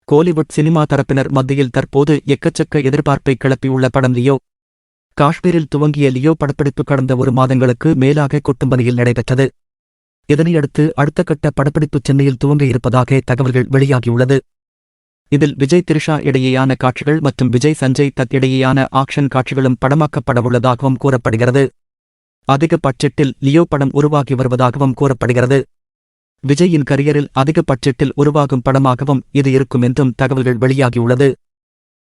Kollywood cinema தரப்பினர் மத்தியில் தற்போது எக்கச்சக்க எதிர்பார்ப்பை கிளப்பியுள்ள படம் லியோ. காஷ்மீரில் துவங்கிய லியோ படப்பிடிப்பு கடந்த 1 மாதங்களுக்கு மேலாக கொட்டும்பனியில் நடைபெற்றது. இதனையடுத்து அடுத்த கட்ட படப்பிடிப்பு சென்னையில் துவங்க இருப்பதாக தகவல்கள் வெளியாகியுள்ளது. இதில் விஜய் திரிஷா இடையேயான காட்சிகள் மற்றும் விஜய் சஞ்சய் தத் இடையேயான ஆக்ஷன் காட்சிகளும் படமாக்கப்படவுள்ளதாகவும் கூறப்படுகிறது. அதிக பட்ஜெட்டில் லியோ படம் உருவாகி வருவதாகவும் கூறப்படுகிறது. விஜயின் கரியரில் அதிக பட்ஜெட்டில் உருவாகும் படமாகவும் இது இருக்கும் என்றும் தகவல்கள் வெளியாகியுள்ளது.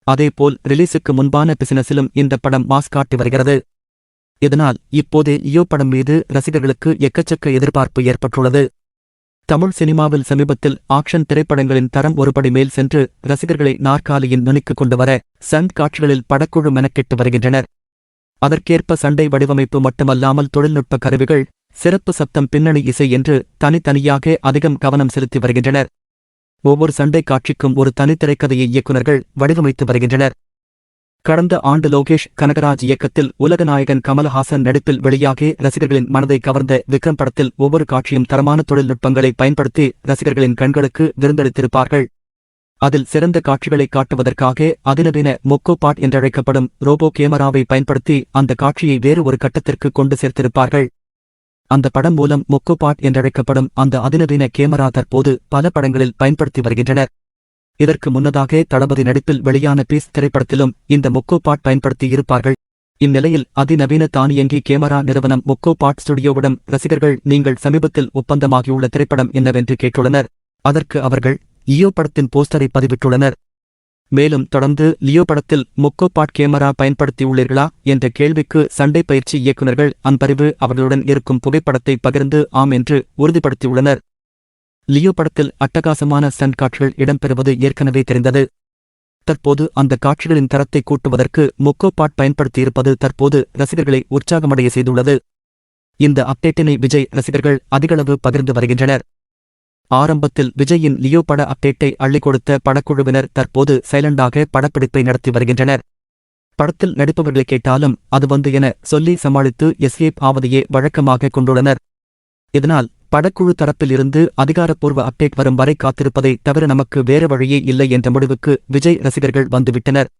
அதேபோல் ரிலீஸுக்கு முன்பான பிசினஸிலும் இந்த படம் மாஸ் காட்டி வருகிறது. இதனால் இப்போதே லியோ படம் மீது ரசிகர்களுக்கு எக்கச்சக்க எதிர்பார்ப்பு ஏற்பட்டுள்ளது. தமிழ் சினிமாவில் சமீபத்தில் ஆக்ஷன் திரைப்படங்களின் தரம் ஒருபடி மேல் சென்று ரசிகர்களை நாற்காலியின் நுனிக்கு கொண்டு வர ஸ்டண்ட் காட்சிகளில் படக்குழு மெனக்கெட்டு வருகின்றனர். அதற்கேற்ப சண்டை வடிவமைப்பு மட்டுமல்லாமல் தொழில்நுட்ப கருவிகள், சிறப்பு சப்தம், பின்னணி இசை என்று தனித்தனியாக அதிகம் கவனம் செலுத்தி வருகின்றனர். ஒவ்வொரு சண்டை காட்சிக்கும் ஒரு தனி திரைக்கதையை இயக்குநர்கள் வடிவமைத்து வருகின்றனர். கடந்த ஆண்டு லோகேஷ் கனகராஜ் இயக்கத்தில் உலகநாயகன் கமல்ஹாசன் நடிப்பில் வெளியாகி ரசிகர்களின் மனதை கவர்ந்த விக்ரம் படத்தில் ஒவ்வொரு காட்சியும் தரமான தொழில்நுட்பங்களை பயன்படுத்தி ரசிகர்களின் கண்களுக்கு விருந்தளித்திருப்பார்கள். அதில் சிறந்த காட்சிகளை காட்டுவதற்காக அதிநவீன மொக்கோ பாட் என்றழைக்கப்படும் ரோபோ கேமராவை பயன்படுத்தி அந்த காட்சியை வேறு ஒரு கட்டத்திற்கு கொண்டு சேர்த்திருப்பார்கள். அந்த படம் மூலம் மொக்கோ பாட் என்றழைக்கப்படும் அந்த அதிநவீன கேமரா தற்போது பல படங்களில் பயன்படுத்தி வருகின்றனர். இதற்கு முன்னதாக தளபதி நடிப்பில் வெளியான பீஸ் திரைப்படத்திலும் இந்த மொக்கோ பாட் பயன்படுத்தி இருப்பார்கள். இந்நிலையில் அதிநவீன தானியங்கி கேமரா நிறுவனம் மொக்கோ பாட் ஸ்டுடியோவிடம் ரசிகர்கள் நீங்கள் சமீபத்தில் ஒப்பந்தமாகியுள்ள திரைப்படம் என்னவென்று கேட்டுள்ளனர். அதற்கு அவர்கள் லியோ படத்தின் போஸ்டரை பதிவிட்டுள்ளனர். மேலும் தொடர்ந்து லியோ படத்தில் மொக்கோ பாட் கேமரா பயன்படுத்தியுள்ளீர்களா என்ற கேள்விக்கு சண்டை பயிற்சி இயக்குநர்கள் அன்பறிவு அவர்களுடன் இருக்கும் புகைப்படத்தை பகிர்ந்து ஆம் என்று உறுதிப்படுத்தியுள்ளனர். லியோ படத்தில் அட்டகாசமான ஸ்டண்ட் காட்சிகள் இடம்பெறுவது ஏற்கனவே தெரிந்தது. தற்போது அந்த காட்சிகளின் தரத்தை கூட்டுவதற்கு மொக்கோ பாட் பயன்படுத்தியிருப்பது தற்போது ரசிகர்களை உற்சாகமடைய செய்துள்ளது. இந்த அப்டேட்டினை விஜய் ரசிகர்கள் அதிகளவு பகிர்ந்து வருகின்றனர். ஆரம்பத்தில் விஜயின் லியோ பட அப்டேட்டை அள்ளிக் கொடுத்த படக்குழுவினர் தற்போது சைலண்டாக படப்பிடிப்பை நடத்தி வருகின்றனர். படத்தில் நடிப்பவர்களை கேட்டாலும் அது என சொல்லி சமாளித்து எஸ்கேப் ஆவதையே வழக்கமாக கொண்டுள்ளனர். இதனால் படக்குழு தரப்பில் இருந்து அதிகாரப்பூர்வ அப்டேட் வரும் வரை காத்திருப்பதை தவிர நமக்கு வேறு வழியே இல்லை என்ற முடிவுக்கு விஜய் ரசிகர்கள் வந்துவிட்டனர்.